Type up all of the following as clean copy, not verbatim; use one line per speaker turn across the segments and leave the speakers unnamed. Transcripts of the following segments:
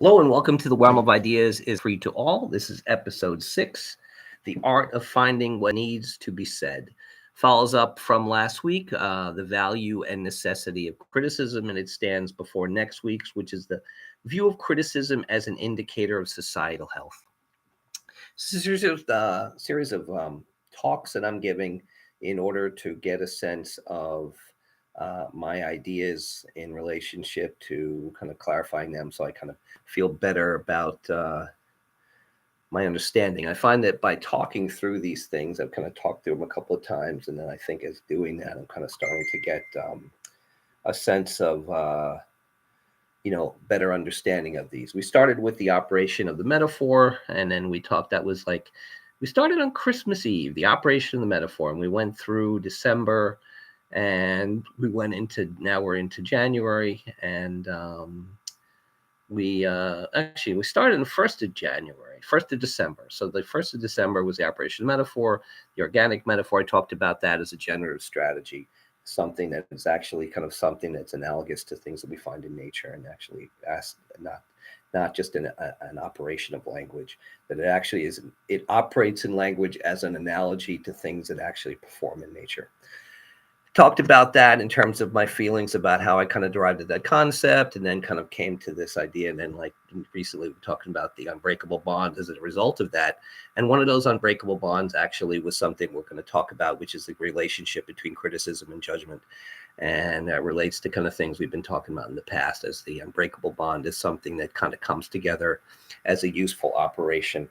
Hello and welcome to the Realm of Ideas is Free to All. This is episode 6, The Art of Finding What Needs to Be Said. Follows up from last week, the value and necessity of criticism, and it stands before next week's, which is the view of criticism as an indicator of societal health. This is a series of talks that I'm giving in order to get a sense of my ideas in relationship to kind of clarifying them so I kind of feel better about my understanding. I find that by talking through these things, I've kind of talked through them a couple of times, and then I think as doing that, I'm kind of starting to get a sense of better understanding of these. We started with the operation of the metaphor, and then we talked. That was like we started on Christmas Eve, the operation of the metaphor, and we went through December, and we went into now we're into January, and we started on the 1st of January, 1st of December. So the 1st of December was the operation metaphor, the organic metaphor. I talked about that as a generative strategy, something that is actually kind of something that's analogous to things that we find in nature, and actually not just an operation of language, that it operates in language as an analogy to things that actually perform in nature. Talked about that in terms of my feelings about how I kind of derived that concept, and then kind of came to this idea. And then, like recently, we're talking about the unbreakable bonds as a result of that. And one of those unbreakable bonds actually was something we're going to talk about, which is the relationship between criticism and judgment. And that relates to kind of things we've been talking about in the past, as the unbreakable bond is something that kind of comes together as a useful operation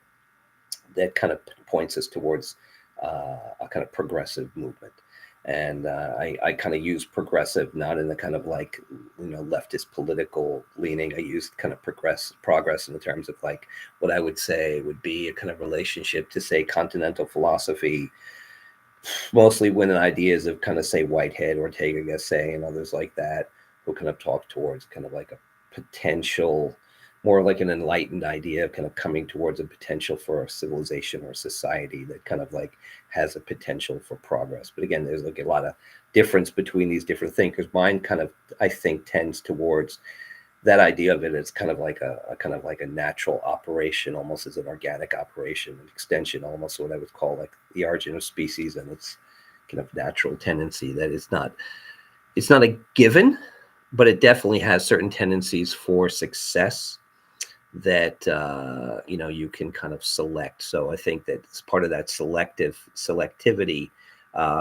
that kind of points us towards a kind of progressive movement. And I kind of use progressive not in the kind of like leftist political leaning. I use kind of progress in the terms of like what I would say would be a kind of relationship to, say, continental philosophy, mostly when ideas of kind of, say, Whitehead, Ortega Gasset, and others like that, who kind of talk towards kind of like a potential, more like an enlightened idea of kind of coming towards a potential for a civilization or a society that kind of like has a potential for progress. But again, there's like a lot of difference between these different thinkers. Mine kind of, I think, tends towards that idea of it as kind of like a natural operation, almost as an organic operation, an extension, almost what I would call like the origin of species and its kind of natural tendency. That it's not a given, but it definitely has certain tendencies for success that you can kind of select. So I think that as part of that selectivity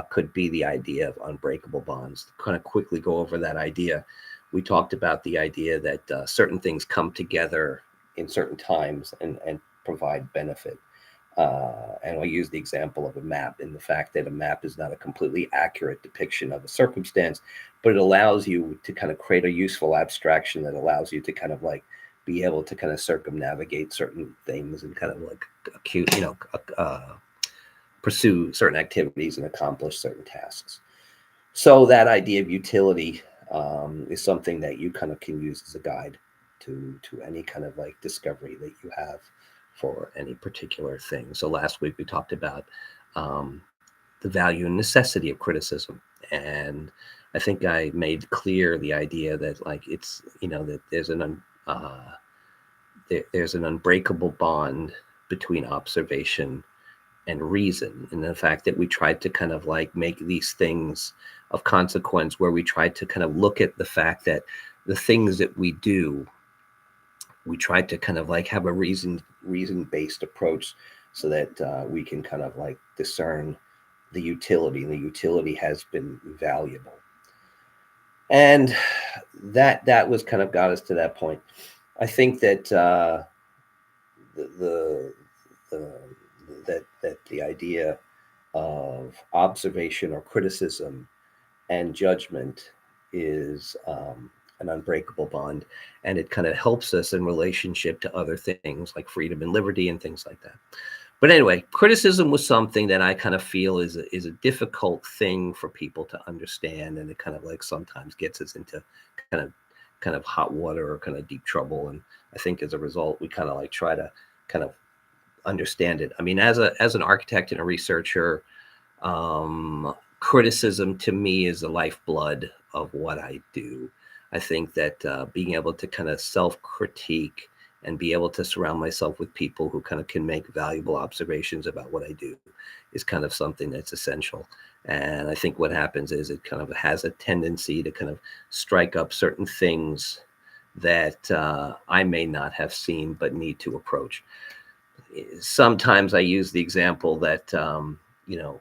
could be the idea of unbreakable bonds. To kind of quickly go over that idea, we talked about the idea that certain things come together in certain times and provide benefit. And I use the example of a map, and the fact that a map is not a completely accurate depiction of a circumstance, but it allows you to kind of create a useful abstraction that allows you to kind of like be able to kind of circumnavigate certain things and kind of like pursue certain activities and accomplish certain tasks. So that idea of utility is something that you kind of can use as a guide to any kind of like discovery that you have for any particular thing. So last week we talked about the value and necessity of criticism, and I think I made clear the idea that like it's that there's an unbreakable bond between observation and reason, and the fact that we tried to kind of like make these things of consequence, where we tried to kind of look at the fact that the things that we do, we tried to kind of like have a reason-based approach, so that we can kind of like discern the utility, and the utility has been valuable. And that was kind of got us to that point. I think that the idea of observation or criticism and judgment is an unbreakable bond, and it kind of helps us in relationship to other things like freedom and liberty and things like that. But anyway, criticism was something that I kind of feel is a difficult thing for people to understand, and it kind of like sometimes gets us into kind of hot water or kind of deep trouble. And I think as a result, we kind of like try to kind of understand it. I mean, as an architect and a researcher, criticism to me is the lifeblood of what I do. I think that being able to kind of self-critique and be able to surround myself with people who kind of can make valuable observations about what I do is kind of something that's essential. And I think what happens is it kind of has a tendency to kind of strike up certain things that I may not have seen but need to approach. Sometimes I use the example that, you know,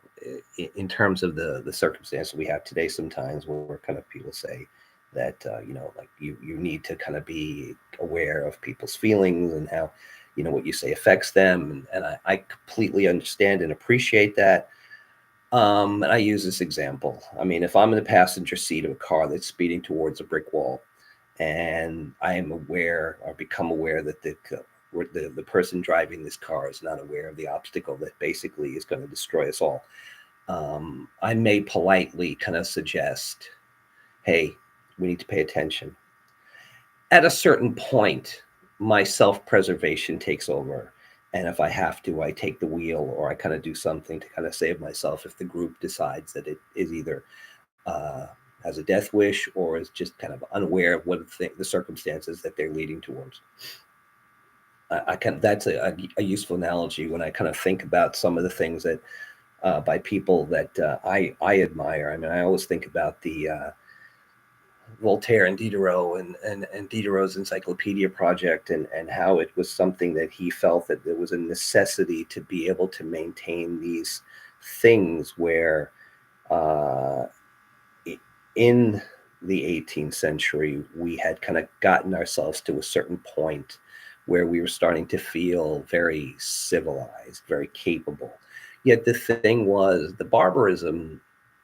in terms of the circumstance we have today, sometimes where kind of people say that, you know, like you need to kind of be aware of people's feelings and how, you know, what you say affects them. And I completely understand and appreciate that. And I use this example. I mean, if I'm in the passenger seat of a car that's speeding towards a brick wall, and I am aware or become aware that the person driving this car is not aware of the obstacle that basically is going to destroy us all, I may politely kind of suggest, hey, we need to pay attention. At a certain point, my self-preservation takes over. And if I have to, I take the wheel or I kind of do something to kind of save myself if the group decides that it is either uh, has a death wish or is just kind of unaware of what the circumstances that they're leading towards. I can that's a useful analogy when I kind of think about some of the things that by people that I admire. I mean, I always think about the Voltaire and Diderot and Diderot's Encyclopedia Project and how it was something that he felt that there was a necessity to be able to maintain these things where uh, in the 18th century, we had kind of gotten ourselves to a certain point where we were starting to feel very civilized, very capable. Yet the thing was, the barbarism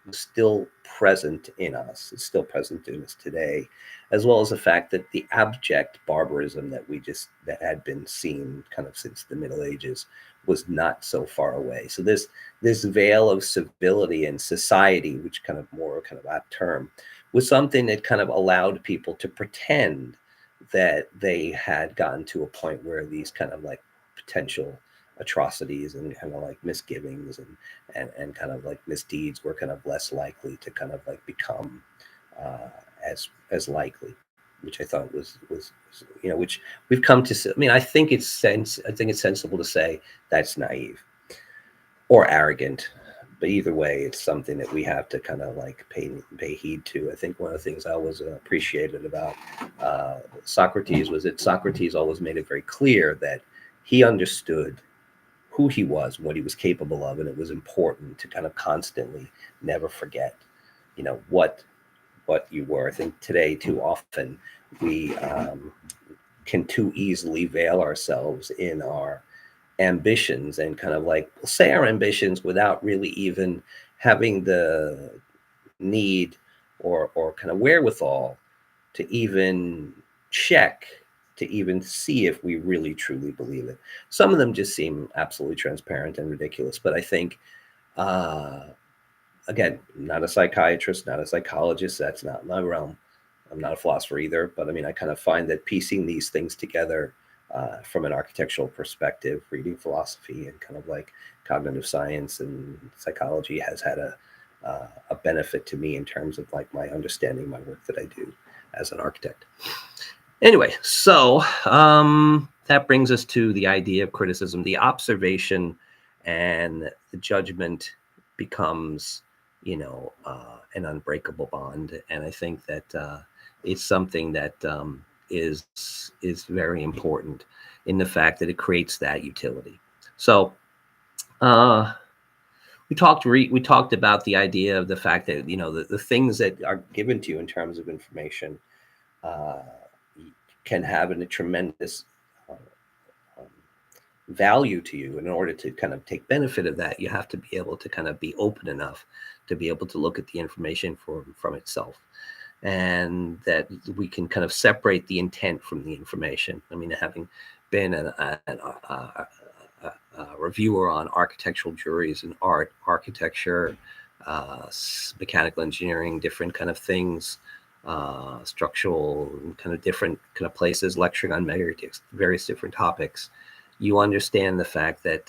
was still present in us. It's still present in us today, as well as the fact that the abject barbarism that had been seen kind of since the Middle Ages was not so far away. So this veil of civility and society, which kind of more kind of that term, was something that kind of allowed people to pretend that they had gotten to a point where these kind of like potential atrocities and kind of like misgivings and kind of like misdeeds were kind of less likely to kind of like become uh, as likely, which I thought was you know, which we've come to. I mean, I think it's sensible to say that's naive or arrogant, but either way, it's something that we have to kind of like pay heed to. I think one of the things I always appreciated about Socrates was that Socrates always made it very clear that he understood who he was, what he was capable of, and it was important to kind of constantly never forget, you know, what you were. I think today too often we can too easily veil ourselves in our ambitions and kind of like say our ambitions without really even having the need or kind of wherewithal to even check, to even see if we really truly believe it. Some of them just seem absolutely transparent and ridiculous, but I think uh again, not a psychiatrist, not a psychologist, that's not my realm. I'm not a philosopher either, but I mean, I kind of find that piecing these things together from an architectural perspective, reading philosophy and kind of like cognitive science and psychology has had a benefit to me in terms of like my understanding my work that I do as an architect. Anyway, so that brings us to the idea of criticism. The observation and the judgment becomes, you know, an unbreakable bond, and I think that it's something that is very important in the fact that it creates that utility. So uh, we talked about the idea of the fact that, you know, the things that are given to you in terms of information uh, can have a tremendous uh, um, value to you. In order to kind of take benefit of that, you have to be able to kind of be open enough to be able to look at the information from itself, and that we can kind of separate the intent from the information. I mean, having been a reviewer on architectural juries and art, architecture, mechanical engineering, different kind of things, structural kind of different kind of places, lecturing on various different topics. You understand the fact that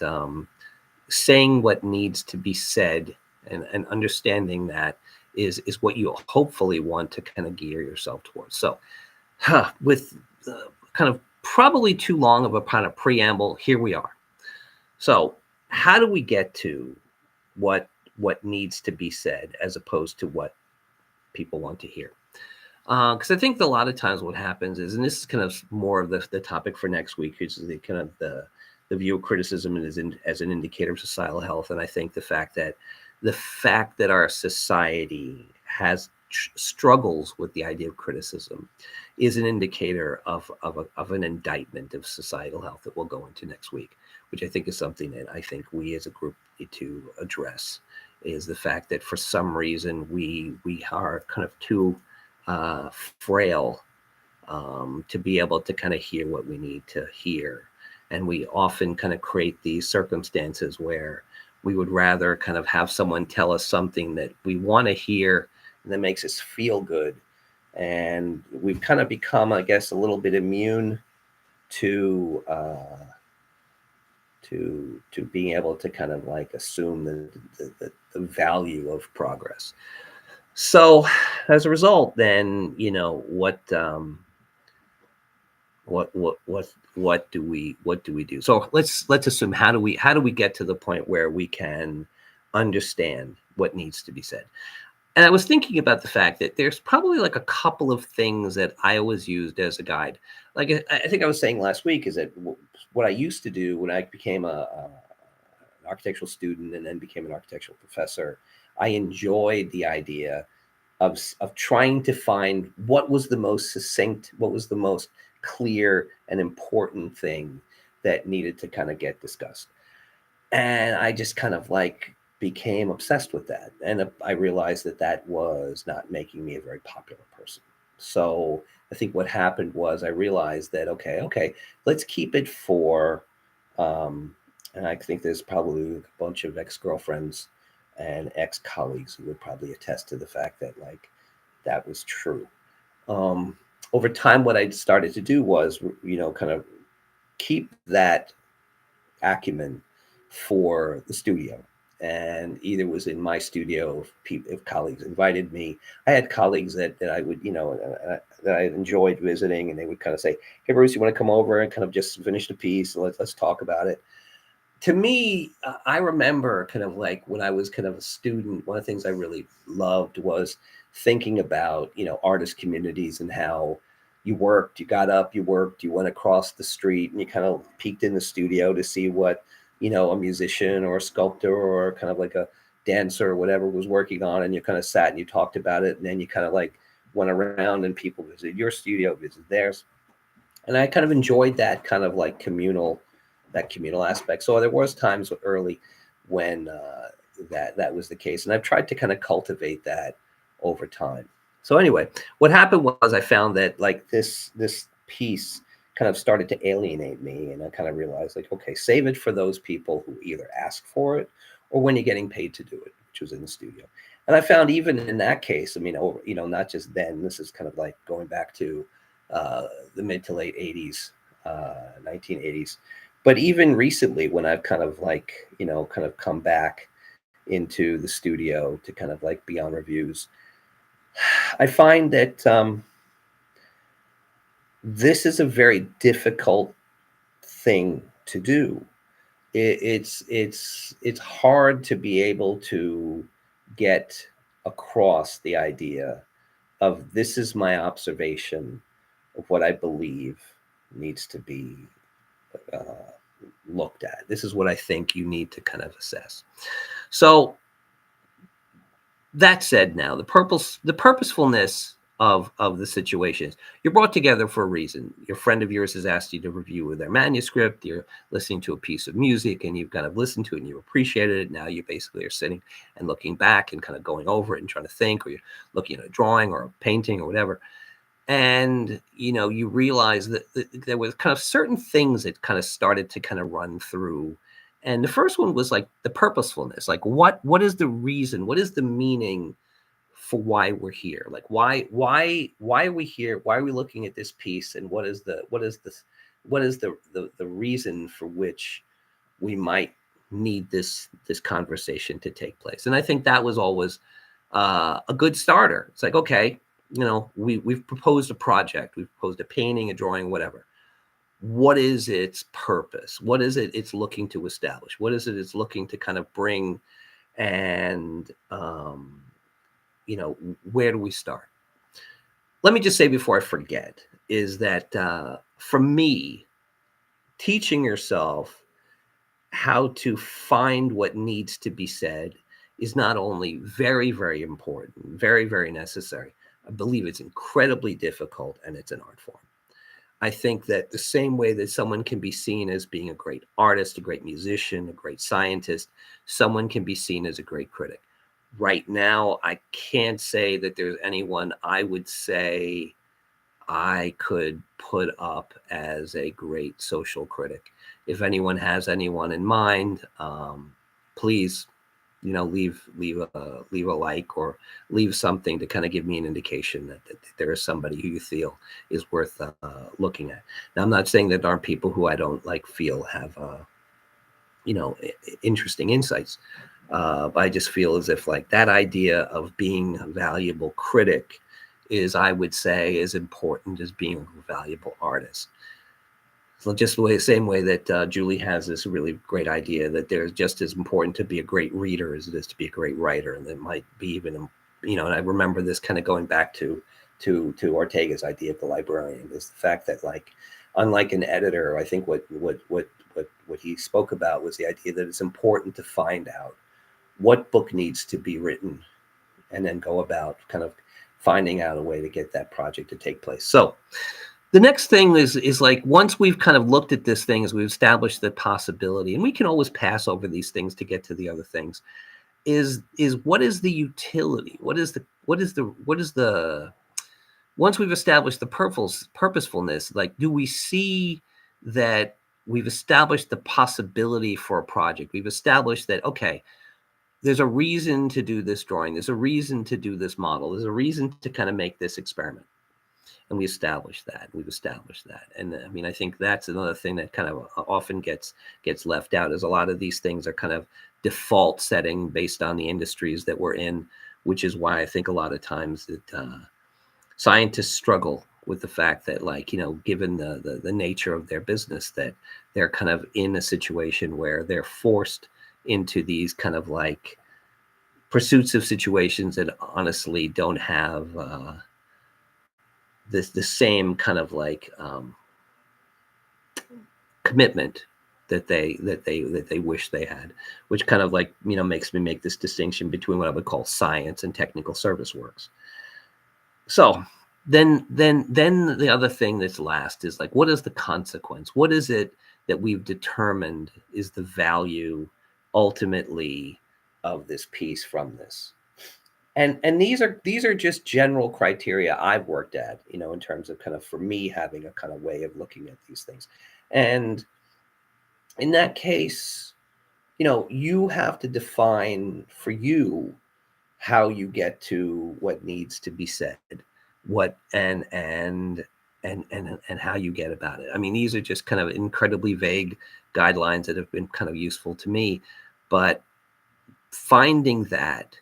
saying what needs to be said and understanding that is what you hopefully want to kind of gear yourself towards. So with kind of probably too long of a kind of preamble. Here we are. So how do we get to what needs to be said as opposed to what people want to hear? Because I think a lot of times what happens is, and this is kind of more of the topic for next week, which is the kind of the view of criticism as an indicator of societal health. And I think the fact that our society has struggles with the idea of criticism is an indicator of an indictment of societal health that we'll go into next week, which I think is something that I think we as a group need to address, is the fact that for some reason we are kind of too frail to be able to kind of hear what we need to hear. And we often kind of create these circumstances where we would rather kind of have someone tell us something that we want to hear and that makes us feel good. And we've kind of become, I guess, a little bit immune to being able to kind of like assume the value of progress. So as a result, then, you know, what do we do? So let's assume, how do we get to the point where we can understand what needs to be said? And I was thinking about the fact that there's probably like a couple of things that I always used as a guide. Like I think I was saying last week, is that what I used to do when I became an architectural student and then became an architectural professor, I enjoyed the idea of trying to find what was the most succinct, what was the most clear and important thing that needed to kind of get discussed. And I just kind of like became obsessed with that. And I realized that that was not making me a very popular person. So I think what happened was I realized that, okay, let's keep it for, and I think there's probably a bunch of ex-girlfriends and ex-colleagues who would probably attest to the fact that like that was true. Over time, what I started to do was, you know, kind of keep that acumen for the studio. And either was in my studio if colleagues invited me. I had colleagues that I would, you know, that I enjoyed visiting, and they would kind of say, "Hey, Bruce, you want to come over and kind of just finish the piece? And let's talk about it." To me, I remember kind of like when I was kind of a student, one of the things I really loved was thinking about, you know, artist communities and how you worked, you got up, you worked, you went across the street, and you kind of peeked in the studio to see what, you know, a musician or a sculptor or kind of like a dancer or whatever was working on. And you kind of sat and you talked about it. And then you kind of like went around and people visited your studio, visited theirs. And I kind of enjoyed that kind of like communal aspect. So there was times early when that was the case, and I've tried to kind of cultivate that over time. So anyway, what happened was I found that like this piece kind of started to alienate me, and I kind of realized like, okay, save it for those people who either ask for it or when you're getting paid to do it, which was in the studio. And I found even in that case, I mean, over, you know, not just then, this is kind of like going back to the mid to late 80s, 1980s. But even recently, when I've kind of like, you know, kind of come back into the studio to kind of like be on reviews, I find that this is a very difficult thing to do. It's hard to be able to get across the idea of this is my observation of what I believe needs to be looked at. This is what I think you need to kind of assess. So that said, now the purposefulness of the situations, you're brought together for a reason. Your friend of yours has asked you to review their manuscript. You're listening to a piece of music and you've kind of listened to it and you appreciated it. Now you basically are sitting and looking back and kind of going over it and trying to think, or you're looking at a drawing or a painting or whatever. And, you know, you realize that there was kind of certain things that kind of started to kind of run through. And the first one was like the purposefulness. Like what is the reason? What is the meaning for why we're here? Like why are we here? Why are we looking at this piece? And what is the reason for which we might need this conversation to take place? And I think that was always a good starter. It's like, okay, you know, we've proposed a project, we've proposed a painting, a drawing, whatever. what is its purpose? What is it it's looking to establish? What is it it's looking to kind of bring? And, where do we start? Let me just say before I forget is that for me, teaching yourself how to find what needs to be said is not only very, very important, very, very necessary. I believe it's incredibly difficult and it's an art form. I think that the same way that someone can be seen as being a great artist, a great musician, a great scientist, someone can be seen as a great critic. Right now, I can't say that there's anyone I would say I could put up as a great social critic. If anyone has anyone in mind, please, leave a like or leave something to kind of give me an indication that there is somebody who you feel is worth looking at. Now, I'm not saying that there aren't people who I don't feel have interesting insights. But I just feel as if that idea of being a valuable critic is, I would say, as important as being a valuable artist. So just the same way that Julie has this really great idea that there's just as important to be a great reader as it is to be a great writer, and that might be even, and I remember this kind of going back to Ortega's idea of the librarian, is the fact that unlike an editor, I think what he spoke about was the idea that it's important to find out what book needs to be written and then go about kind of finding out a way to get that project to take place. So the next thing is once we've kind of looked at this thing, as we've established the possibility, and we can always pass over these things to get to the other things, is what is the utility? What is the once we've established the purposefulness, do we see that we've established the possibility for a project? We've established that, okay, there's a reason to do this drawing. There's a reason to do this model. There's a reason to kind of make this experiment. And we've established that. And I mean, I think that's another thing that kind of often gets left out, is a lot of these things are kind of default setting based on the industries that we're in, which is why I think a lot of times that scientists struggle with the fact that, given the nature of their business, that they're kind of in a situation where they're forced into these kind of pursuits of situations that honestly don't have the same kind of commitment that they wish they had, which kind of makes me make this distinction between what I would call science and technical service works. So then the other thing that's last is what is the consequence? What is it that we've determined is the value ultimately of this piece from this? And these are just general criteria I've worked at, in terms of kind of, for me, having a kind of way of looking at these things. And in that case, you have to define for you how you get to what needs to be said, what and how you get about it. I mean, these are just kind of incredibly vague guidelines that have been kind of useful to me, but finding that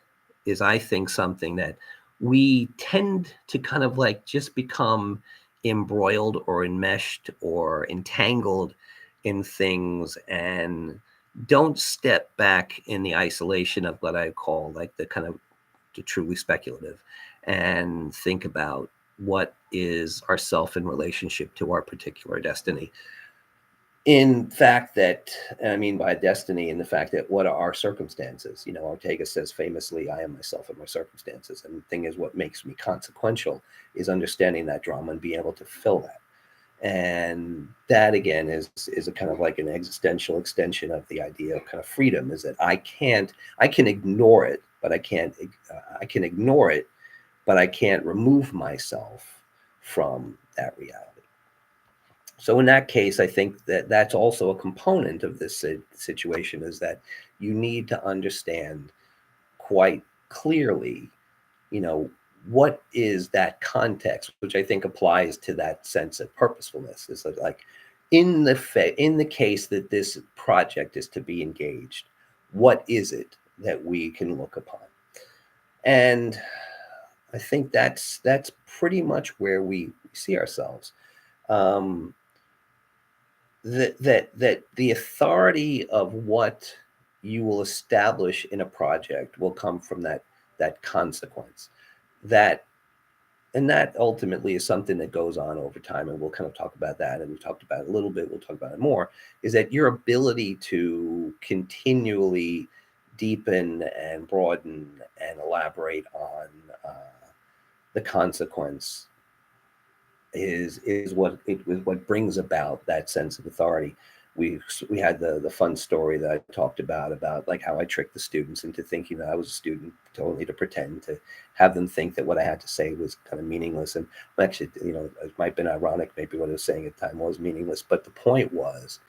is, I think, something that we tend to kind of just become embroiled or enmeshed or entangled in things, and don't step back in the isolation of what I call the kind of the truly speculative, and think about what is ourself in relationship to our particular destiny. In fact, that I mean by destiny, in the fact that what are our circumstances? Ortega says famously, "I am myself and my circumstances." And the thing is, what makes me consequential is understanding that drama and being able to fill that. And that again is a kind of an existential extension of the idea of kind of freedom, is that I can ignore it, but I can ignore it, but I can't remove myself from that reality. So in that case, I think that that's also a component of this situation, is that you need to understand quite clearly, what is that context, which I think applies to that sense of purposefulness. Is in the case that this project is to be engaged, what is it that we can look upon? And I think that's pretty much where we see ourselves. that the authority of what you will establish in a project will come from that consequence. That and that ultimately is something that goes on over time, and we'll kind of talk about that, and we've talked about it a little bit, we'll talk about it more, is that your ability to continually deepen and broaden and elaborate on uh, the consequence is what brings about that sense of authority. We had the fun story that I talked about like how I tricked the students into thinking that I was a student only to pretend to have them think that what I had to say was kind of meaningless. And actually, it might have been ironic. Maybe what I was saying at the time was meaningless, but the point was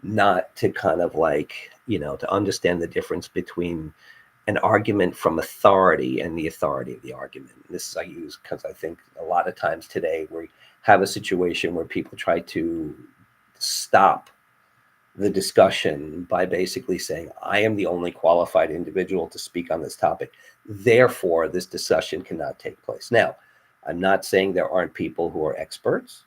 not to kind of like, to understand the difference between an argument from authority and the authority of the argument. And this I use because I think a lot of times today we have a situation where people try to stop the discussion by basically saying, I am the only qualified individual to speak on this topic. Therefore, this discussion cannot take place. Now, I'm not saying there aren't people who are experts.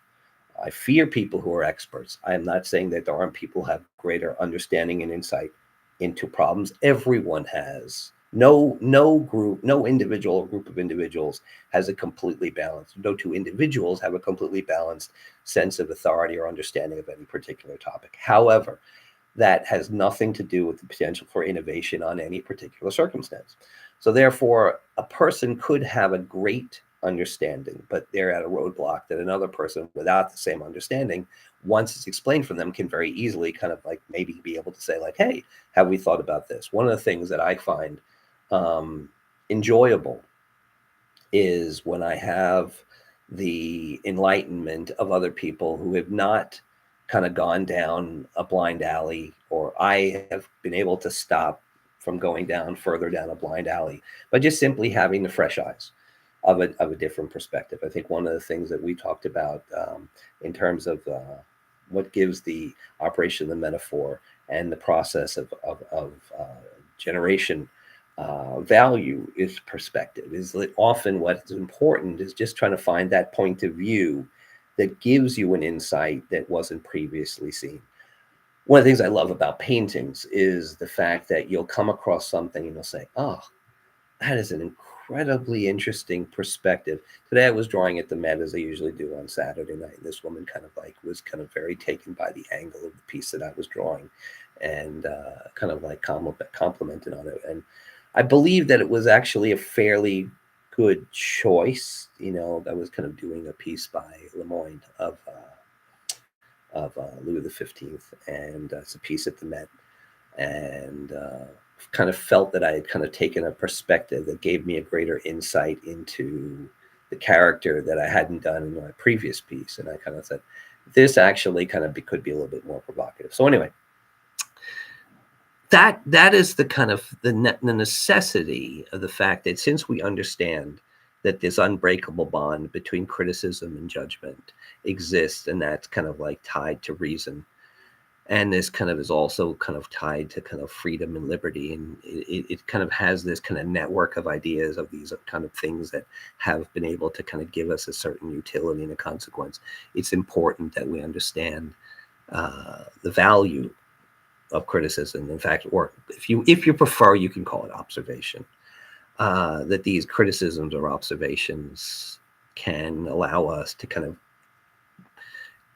I fear people who are experts. I am not saying that there aren't people who have greater understanding and insight into problems. Everyone has. No group, no individual or group of individuals has a completely balanced. No two individuals have a completely balanced sense of authority or understanding of any particular topic. However, that has nothing to do with the potential for innovation on any particular circumstance. So therefore, a person could have a great understanding, but they're at a roadblock that another person without the same understanding, once it's explained for them, can very easily kind of like maybe be able to say like, hey, have we thought about this? One of the things that I find um, enjoyable is when I have the enlightenment of other people who have not kind of gone down a blind alley, or I have been able to stop from going down further down a blind alley by just simply having the fresh eyes of a different perspective. I think one of the things that we talked about in terms of what gives the operation of the metaphor and the process of generation value is perspective. Is that often what's important is just trying to find that point of view that gives you an insight that wasn't previously seen. One of the things I love about paintings is the fact that you'll come across something and you'll say, oh, that is an incredibly interesting perspective. Today I was drawing at the Met, as I usually do on Saturday night. This woman kind of like was kind of very taken by the angle of the piece that I was drawing, and kind of like complimented on it. And I believe that it was actually a fairly good choice. I was kind of doing a piece by Lemoyne of Louis the 15th, and it's a piece at the Met, and kind of felt that I had kind of taken a perspective that gave me a greater insight into the character that I hadn't done in my previous piece. And I kind of said, this actually kind of could be a little bit more provocative. So anyway, that is the kind of the necessity of the fact that since we understand that this unbreakable bond between criticism and judgment exists, and that's kind of like tied to reason, and this kind of is also kind of tied to kind of freedom and liberty, and it kind of has this kind of network of ideas of these kind of things that have been able to kind of give us a certain utility and a consequence. It's important that we understand the value of criticism. In fact, or if you prefer, you can call it observation. That these criticisms or observations can allow us to kind of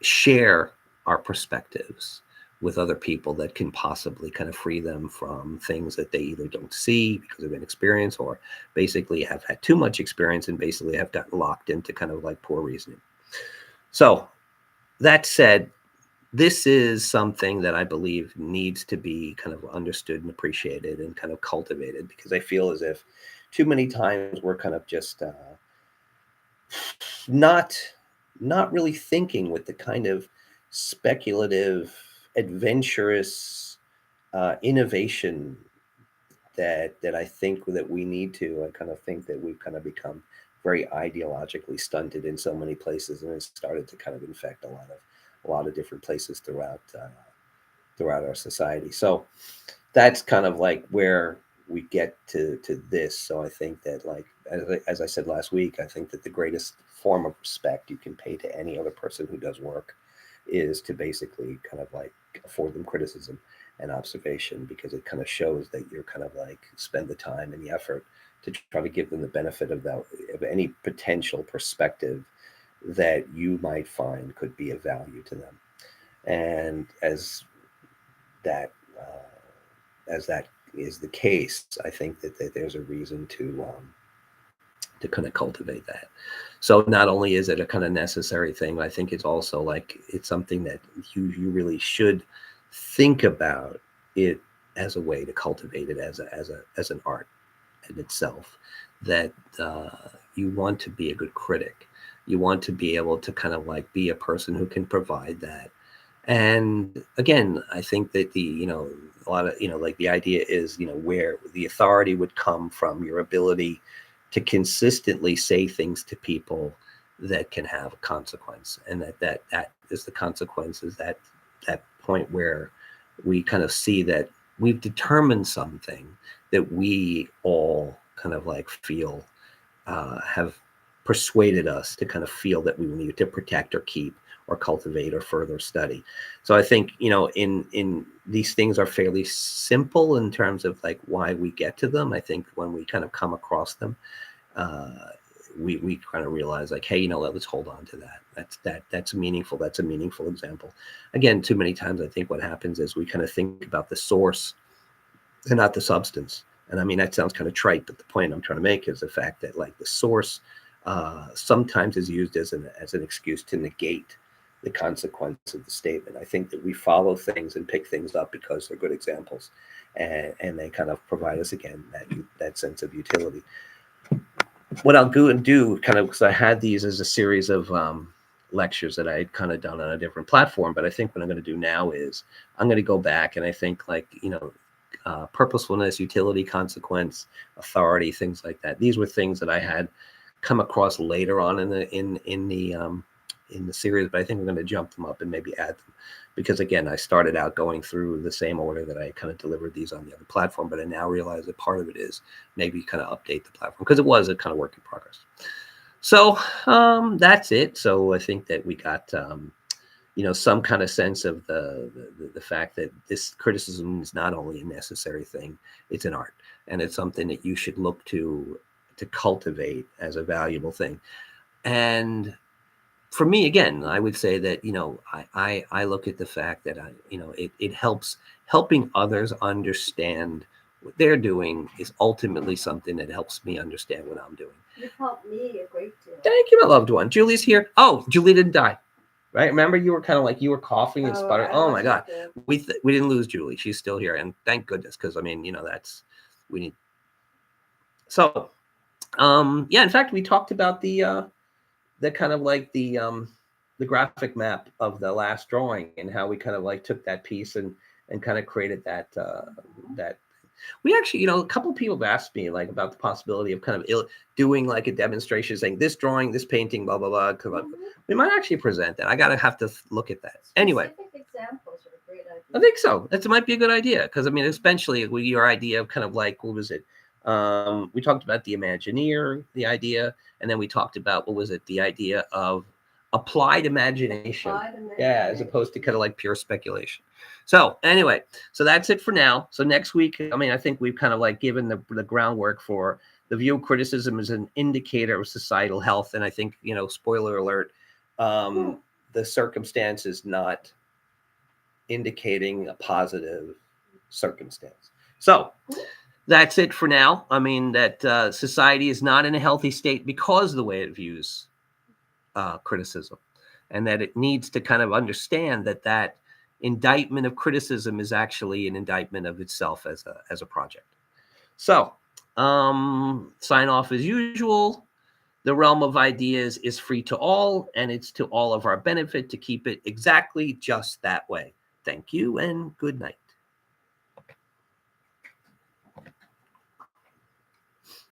share our perspectives with other people that can possibly kind of free them from things that they either don't see because of inexperience, or basically have had too much experience and basically have gotten locked into kind of like poor reasoning. So that said, this is something that I believe needs to be kind of understood and appreciated and kind of cultivated, because I feel as if too many times we're kind of just not really thinking with the kind of speculative, adventurous innovation that I think that we need to. I kind of think that we've kind of become very ideologically stunted in so many places, and it's started to kind of infect a lot of different places throughout our society. So that's kind of like where we get to this. So I think that, like, as I said last week, I think that the greatest form of respect you can pay to any other person who does work is to basically kind of like afford them criticism and observation, because it kind of shows that you're kind of like spend the time and the effort to try to give them the benefit of that, of any potential perspective that you might find could be of value to them. And that as that is the case, I think that there's a reason to kind of cultivate that. So not only is it a kind of necessary thing, I think it's also like it's something that you really should think about it as a way to cultivate it as an art in itself. That you want to be a good critic. You want to be able to kind of like be a person who can provide that. And again, I think that a lot of like the idea is where the authority would come from your ability to consistently say things to people that can have a consequence, and that is the consequence, is that point where we kind of see that we've determined something that we all kind of like feel have persuaded us to kind of feel that we need to protect or keep or cultivate or further study. So I think in these things are fairly simple in terms of like why we get to them. I think when we kind of come across them, we kind of realize like, hey, let's hold on to that. That's meaningful. That's a meaningful example. Again, too many times I think what happens is we kind of think about the source and not the substance. And I mean, that sounds kind of trite, but the point I'm trying to make is the fact that like the source sometimes is used as an excuse to negate the consequence of the statement. I think that we follow things and pick things up because they're good examples, and they kind of provide us again that sense of utility. What I'll go and do kind of, because I had these as a series of lectures that I had kind of done on a different platform, but I think what I'm going to do now is I'm going to go back and I think like purposefulness, utility, consequence, authority, things like that. These were things that I had come across later on in the series, but I think we're going to jump them up and maybe add them, because again, I started out going through the same order that I kind of delivered these on the other platform, but I now realize that part of it is maybe kind of update the platform, because it was a kind of work in progress. So that's it. So I think that we got some kind of sense of the fact that this criticism is not only a necessary thing, it's an art, and it's something that you should look to cultivate as a valuable thing. And for me, again, I would say that I look at the fact that it helps helping others understand what they're doing is ultimately something that helps me understand what I'm doing.
You've helped me a great deal.
Thank you, my loved one. Julie's here. Oh, Julie didn't die. Right? Remember, you were kind of like you were coughing and sputtering. Oh my God, we didn't lose Julie. She's still here, and thank goodness, because I mean, that's we need. So, yeah. In fact, we talked about the kind of like the graphic map of the last drawing, and how we kind of like took that piece and kind of created that that. We actually, a couple of people have asked me like about the possibility of kind of doing like a demonstration, saying this drawing, this painting, blah, blah, blah. Mm-hmm. We might actually present that. I got to have to look at that. Anyway.
Examples are a great idea.
I think so. That might be a good idea. Because, I mean, especially with your idea of kind of like, what was it? We talked about the Imagineer, the idea. And then we talked about, what was it? The idea of applied imagination. Yeah, as opposed to kind of like pure speculation. So anyway, so that's it for now. So next week, I mean, I think we've kind of like given the groundwork for the view of criticism as an indicator of societal health. And I think, spoiler alert, the circumstance is not indicating a positive circumstance. So that's it for now. I mean, that society is not in a healthy state because of the way it views criticism, and that it needs to kind of understand that indictment of criticism is actually an indictment of itself as a project. So sign off as usual. The realm of ideas is free to all, and it's to all of our benefit to keep it exactly just that way. Thank you and good night.